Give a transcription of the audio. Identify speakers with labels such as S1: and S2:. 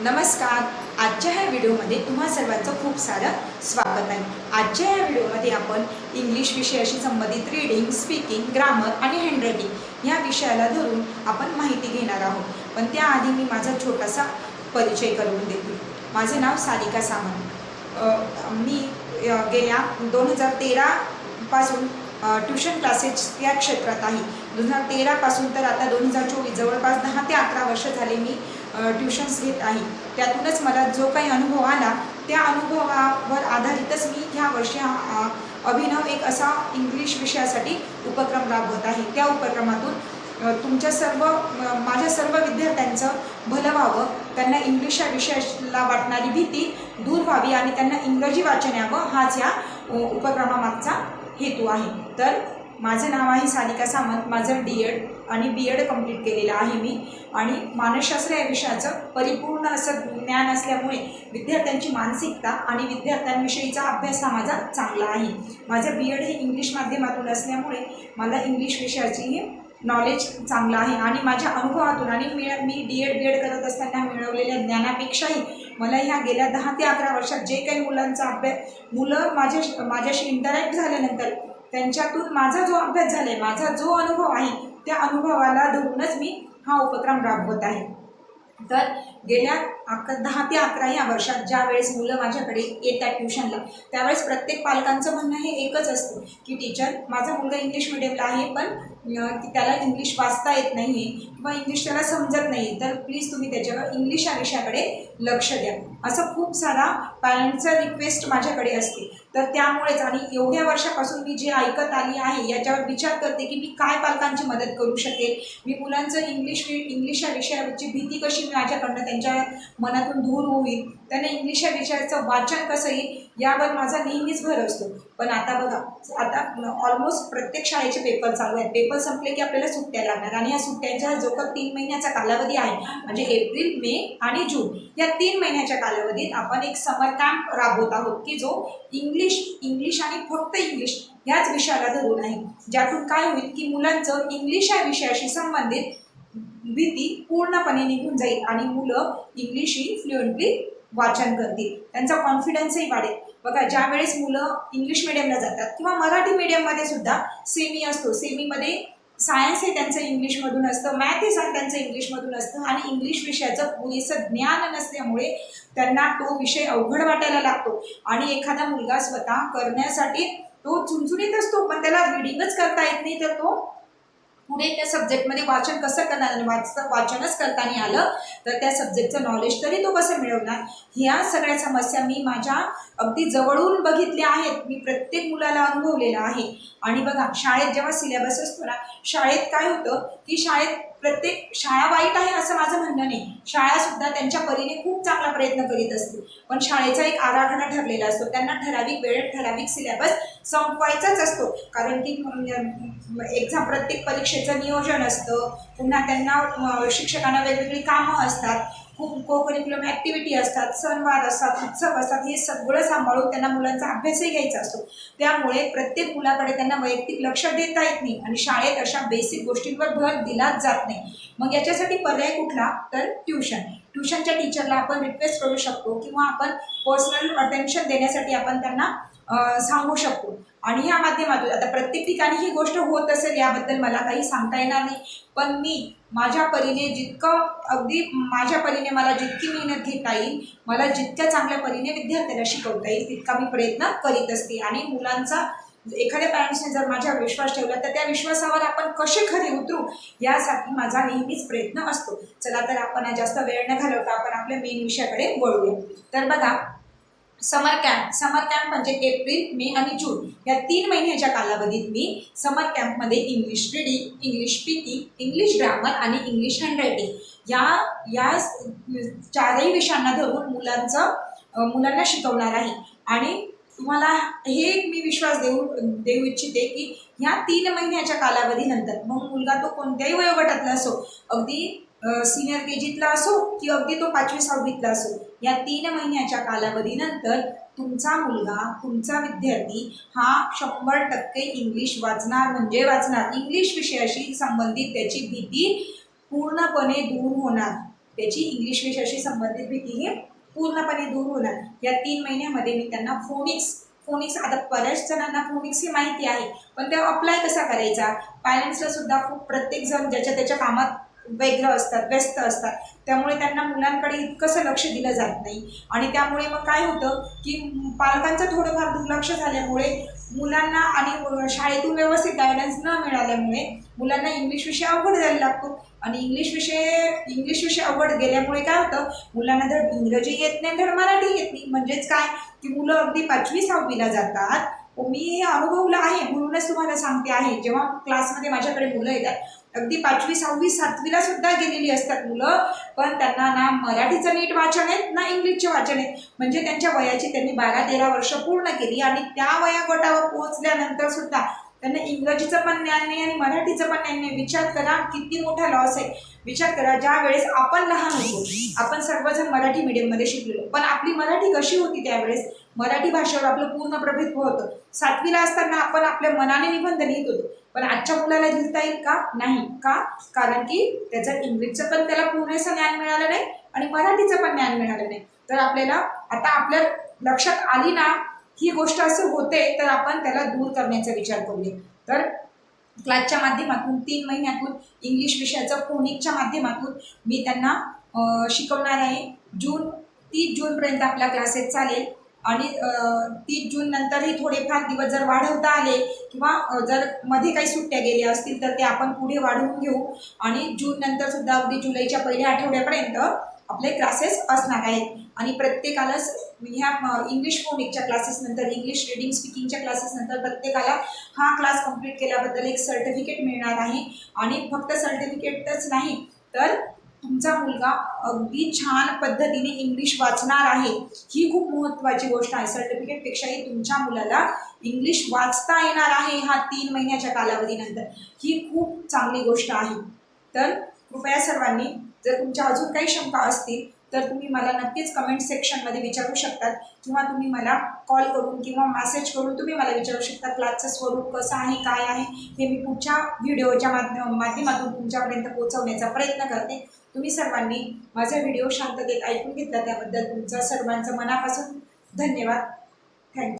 S1: नमस्कार. आजच्या ह्या व्हिडिओमध्ये तुम्हा सर्वांचं खूप सारं स्वागत आहे. आजच्या ह्या व्हिडिओमध्ये आपण इंग्लिश विषयाशी संबंधित रीडिंग, स्पीकिंग, ग्रामर आणि हँडरायटिंग या विषयाला धरून आपण माहिती घेणार आहोत. पण त्याआधी मी माझा छोटासा परिचय करून देते. माझे नाव सारिका सामंत. मी गेल्या 2013 पासून ट्युशन क्लासेस या क्षेत्रात आहे. 2013 पासून तर आता 2024 जवळपास 10 ते 11 वर्ष झाले मी ट्युशन्स घेत आहे. त्यातूनच मला जो काही अनुभव आला त्या अनुभवावर आधारितच मी ह्या वर्षी अभिनव एक असा इंग्लिश विषयासाठी उपक्रम राबवत आहे. त्या उपक्रमातून माझ्या सर्व विद्यार्थ्यांचं भलं व्हावं, त्यांना इंग्लिश या विषयाला वाटणारी भीती दूर व्हावी आणि त्यांना इंग्रजी वाचन यावं हाच या उपक्रमामागचा हेतू आहे. तर माझं नाव आहे सारिका सामंत. माझं DED आणि BEd कंप्लीट केलेलं आहे मी. आणि मानसशास्त्र या विषयाचं परिपूर्ण असं ज्ञान असल्यामुळे विद्यार्थ्यांची मानसिकता आणि विद्यार्थ्यांविषयीचा अभ्यास हा माझा चांगला आहे. माझं BEd हे इंग्लिश माध्यमातून असल्यामुळे मला इंग्लिश विषयाची नॉलेज चांगलं आहे. आणि माझ्या अनुभवातून आणि मी DED BEd करत असताना मिळवलेल्या ज्ञानापेक्षाही मला ह्या गेल्या 10 ते 11 वर्षात जे काही मुलं माझ्याशी इंटरॅक्ट झाल्यानंतर त्यांच्यातून माझा जो अभ्यास झाला आहे, माझा जो अनुभव आहे, त्या अनुभवाला धरूनच मी हा उपक्रम राबवत आहे. तर गेल्या 10 ते 11 या वर्षात ज्या वेळेस मुलं माझ्याकडे येतात ट्युशनला, त्यावेळेस प्रत्येक पालकांचं म्हणणं हे एकच असतं की टीचर, माझा मुलगा इंग्लिश मिडियमला आहे पण त्याला इंग्लिश वाचता येत नाही आहे किंवा इंग्लिश त्याला समजत नाही, तर प्लीज तुम्ही त्याच्यावर इंग्लिश या विषयाकडे लक्ष द्या. असं खूप सारा पॅरेंट्सचा रिक्वेस्ट माझ्याकडे असते. तर त्यामुळेच आणि एवढ्या वर्षापासून मी जे ऐकत आली आहे याच्यावर विचार करते की मी काय पालकांची मदत करू शकेल, मी मुलांचं इंग्लिश या विषयाची भीती कशी माझ्याकडनं त्यांच्या मनातून दूर होईल, त्यांना इंग्लिश या विषयाचं वाचन कसं येईल यावर माझा नेहमीच भर असतो. पण आता बघा, आता ऑलमोस्ट प्रत्येक शाळेचे पेपर चालू आहेत. पेपर संपले की आपल्याला सुट्ट्या लागणार आणि या सुट्ट्यांचा जो का 3 महिन्याचा कालावधी आहे, म्हणजे एप्रिल, मे आणि जून या 3 महिन्याच्या कालावधीत आपण एक समर कॅम्प राबवत आहोत की जो इंग्लिश आणि फक्त इंग्लिश याच विषयाला धरून आहे. ज्यातून काय होईल की मुलांचं इंग्लिश या विषयाशी संबंधित भीती पूर्णपणे निघून जाईल आणि मुलं इंग्लिश ही फ्लुएंटली वाचन करतील, त्यांचा कॉन्फिडन्सही वाढेल. बघा, ज्या वेळेस मुलं इंग्लिश मिडियमला जातात किंवा मराठी मिडियममध्ये सुद्धा सेमी असतो, सेमीमध्ये सायन्स हे त्यांचं इंग्लिशमधून असतं, मॅथ हे त्यांचं इंग्लिशमधून असतं आणि इंग्लिश विषयाचं पुरेसं ज्ञान नसल्यामुळे त्यांना तो विषय अवघड वाटायला लागतो. आणि एखादा मुलगा स्वतः करण्यासाठी तो चुणचुणीत असतो पण त्याला रीडिंगच करता येत नाही, तर तो पुढे त्या सब्जेक्टमध्ये वाचन कसं करणार आणि वाचनच करता नाही आलं तर त्या सब्जेक्टचं नॉलेज तरी तो कसं मिळवणार. ह्या सगळ्या समस्या मी माझ्या अगदी जवळून बघितल्या आहेत. मी प्रत्येक मुलाला अनुभवलेलं आहे. आणि बघा, शाळेत जेव्हा सिलेबस असतो ना, शाळेत काय होतं की प्रत्येक शाळा वाईट आहे असं माझं म्हणणं नाही. शाळासुद्धा त्यांच्या परीने खूप चांगला प्रयत्न करीत असते, पण शाळेचा एक आराखडा ठरलेला असतो. त्यांना ठराविक वेळेत ठराविक सिलेबस संपवायचाच असतो, कारण की एक्झाम, प्रत्येक परीक्षेचं नियोजन असतं. पुन्हा त्यांना शिक्षकांना वेगवेगळी कामं असतात, खूप को-करिक्युलम ॲक्टिव्हिटी असतात, सणवार असतात, उत्सव असतात. हे सगळं सांभाळून त्यांना मुलांचा अभ्यासही घ्यायचा असतो. त्यामुळे प्रत्येक मुलाकडे त्यांना वैयक्तिक लक्ष देता येत नाही आणि शाळेत अशा बेसिक गोष्टींवर भर दिलाच जात नाही. मग याच्यासाठी पर्याय कुठला, तर ट्युशनच्या टीचरला आपण रिक्वेस्ट करू शकतो किंवा आपण पर्सनल अटेन्शन देण्यासाठी आपण त्यांना सांगू शकतो. आणि ह्या माध्यमातून आता प्रत्येक ठिकाणी ही गोष्ट होत असेल याबद्दल मला काही सांगता येणार नाही, पण मी माझ्या परीने मला जितकी मेहनत घेता येईल, मला जितक्या चांगल्या परीने विद्यार्थ्याला शिकवता येईल तितका मी प्रयत्न करीत असते. आणि मुलांचा एखाद्या पॅरेंट्सने जर माझ्यावर विश्वास ठेवला तर त्या विश्वासावर आपण कसे खरे उतरू यासाठी माझा नेहमीच प्रयत्न असतो. चला तर आपण जास्त वेळ न घालवता आपण आपल्या मेन विषयाकडे वळूया. तर बघा, समर कॅम्प म्हणजे एप्रिल, मे आणि जून या 3 महिन्याच्या कालावधीत मी समर कॅम्पमध्ये English reading, English speaking, English grammar आणि इंग्लिश हँडरायटिंग या 4ही विषयांना धरून मुलांना शिकवणार आहे. आणि तुम्हाला हे मी विश्वास देऊ इच्छिते की ह्या 3 महिन्याच्या कालावधीनंतर मग मुलगा तो कोणत्याही वयोगटातला असो, अगदी सिनियर KGतला असो की अगदी तो 5वी-6वीतला असो, या 3 महिन्याच्या कालावधीनंतर तुमचा मुलगा, तुमचा विद्यार्थी हा 100% इंग्लिश वाचणार म्हणजे वाचणार. इंग्लिश विषयाशी संबंधित त्याची भीती पूर्णपणे दूर होणार. त्याची इंग्लिश विषयाशी संबंधित भीती ही पूर्णपणे दूर होणार. या 3 महिन्यामध्ये मी त्यांना फोनिक्स आता बऱ्याच जणांना फोनिक्स ही माहिती आहे, पण ते अप्लाय कसा करायचा, पॅरेंट्सला सुद्धा खूप प्रत्येकजण ज्याच्या त्याच्या कामात वेगळं असतात, व्यस्त असतात, त्यामुळे त्यांना मुलांकडे इतकंसं लक्ष दिलं जात नाही. आणि त्यामुळे मग काय होतं की पालकांचं थोडंफार दुर्लक्ष झाल्यामुळे मुलांना आणि शाळेतून व्यवस्थित गायडन्स न मिळाल्यामुळे मुलांना इंग्लिश विषय अवघड जायला लागतो. आणि इंग्लिश विषय अवघड गेल्यामुळे काय होतं, मुलांना धड इंग्रजी येत नाही, धड मराठी येत नाही. म्हणजेच काय की मुलं अगदी 5वी-6वीला जातात. मी अनुभवलं आहे म्हणूनच तुम्हाला सांगते आहे. जेव्हा क्लासमध्ये माझ्याकडे मुलं येतात अगदी 5वी, 6वी, 7वीला सुद्धा गेलेली असतात मुलं, पण त्यांना ना मराठीचं नीट वाचन आहेत ना इंग्लिशचे वाचन आहेत. म्हणजे त्यांच्या वयाची त्यांनी 12-13 वर्ष पूर्ण केली आणि त्या वयागटावर पोहोचल्यानंतर सुद्धा त्यांना इंग्रजीचं पण ज्ञान नाही आणि मराठीचं पण ज्ञान नाही. विचार करा किती मोठा लॉस आहे. विचार करा, ज्या वेळेस आपण लहान होतो, आपण सर्वजण मराठी मीडियममध्ये शिकलेलो, पण आपली मराठी कशी होती त्यावेळेस, मराठी भाषेवर आपलं पूर्ण प्रभुत्व होतं. 7वीला असताना आपण आपल्या मनाने निबंध लिहित होतो, पण आजच्या मुलाला लिहिता येईल का? नाही. का? कारण की त्याचं इंग्लिशचं पण त्याला पुरेसं ज्ञान मिळालं नाही आणि मराठीचं पण ज्ञान मिळालं नाही. तर आपल्याला आता आपल्या लक्षात आली ना ही गोष्ट असं होते, तर आपण त्याला दूर करण्याचा विचार करूया. तर क्लासच्या माध्यमातून 3 महिन्यातून इंग्लिश विषयाचं फोनिकच्या माध्यमातून मी त्यांना शिकवणार आहे. 30 जूनपर्यंत आपला क्लासेस चालेल आणि 30 जून नंतरही थोडेफार दिवस जर वाढवता आले किंवा जर मध्ये काही सुट्ट्या गेल्या असतील तर ते आपण पुढे वाढवून घेऊ. आणि जून नंतर सुद्धा अगदी जुलैच्या पहिल्या आठवड्यापर्यंत आपले क्लासेस असणार आहेत. आणि प्रत्येकाला ह्या इंग्लिश फोनिकच्या क्लासेसनंतर, इंग्लिश रीडिंग स्पीकिंगच्या क्लासेसनंतर प्रत्येकाला हा क्लास कंप्लीट केल्याबद्दल एक सर्टिफिकेट मिळणार आहे. आणि फक्त सर्टिफिकेटच नाही तर तुमचा मुलगा अगदी छान पद्धतीने इंग्लिश वाचणार आहे. ही खूप महत्त्वाची गोष्ट आहे. सर्टिफिकेटपेक्षाही तुमच्या मुलाला इंग्लिश वाचता येणार आहे हा 3 महिन्याच्या कालावधीनंतर. ही खूप चांगली गोष्ट आहे. तर कृपया सर्वांनी जर तुमच्या अजून काही शंका असतील तर तुम्ही मला नक्कीच कमेंट सेक्शनमध्ये विचारू शकतात किंवा तुम्ही मला कॉल करून किंवा मेसेज करून तुम्ही मला विचारू शकता. क्लासचं स्वरूप कसं आहे, काय आहे, हे मी पुढच्या व्हिडिओच्या माध्यमातून तुमच्यापर्यंत पोहोचवण्याचा प्रयत्न करते. तुम्ही सर्वांनी माझा व्हिडिओ शांततेत ऐकून घेतला त्याबद्दल तुमचं सर्वांचं मनापासून धन्यवाद. थँक्यू.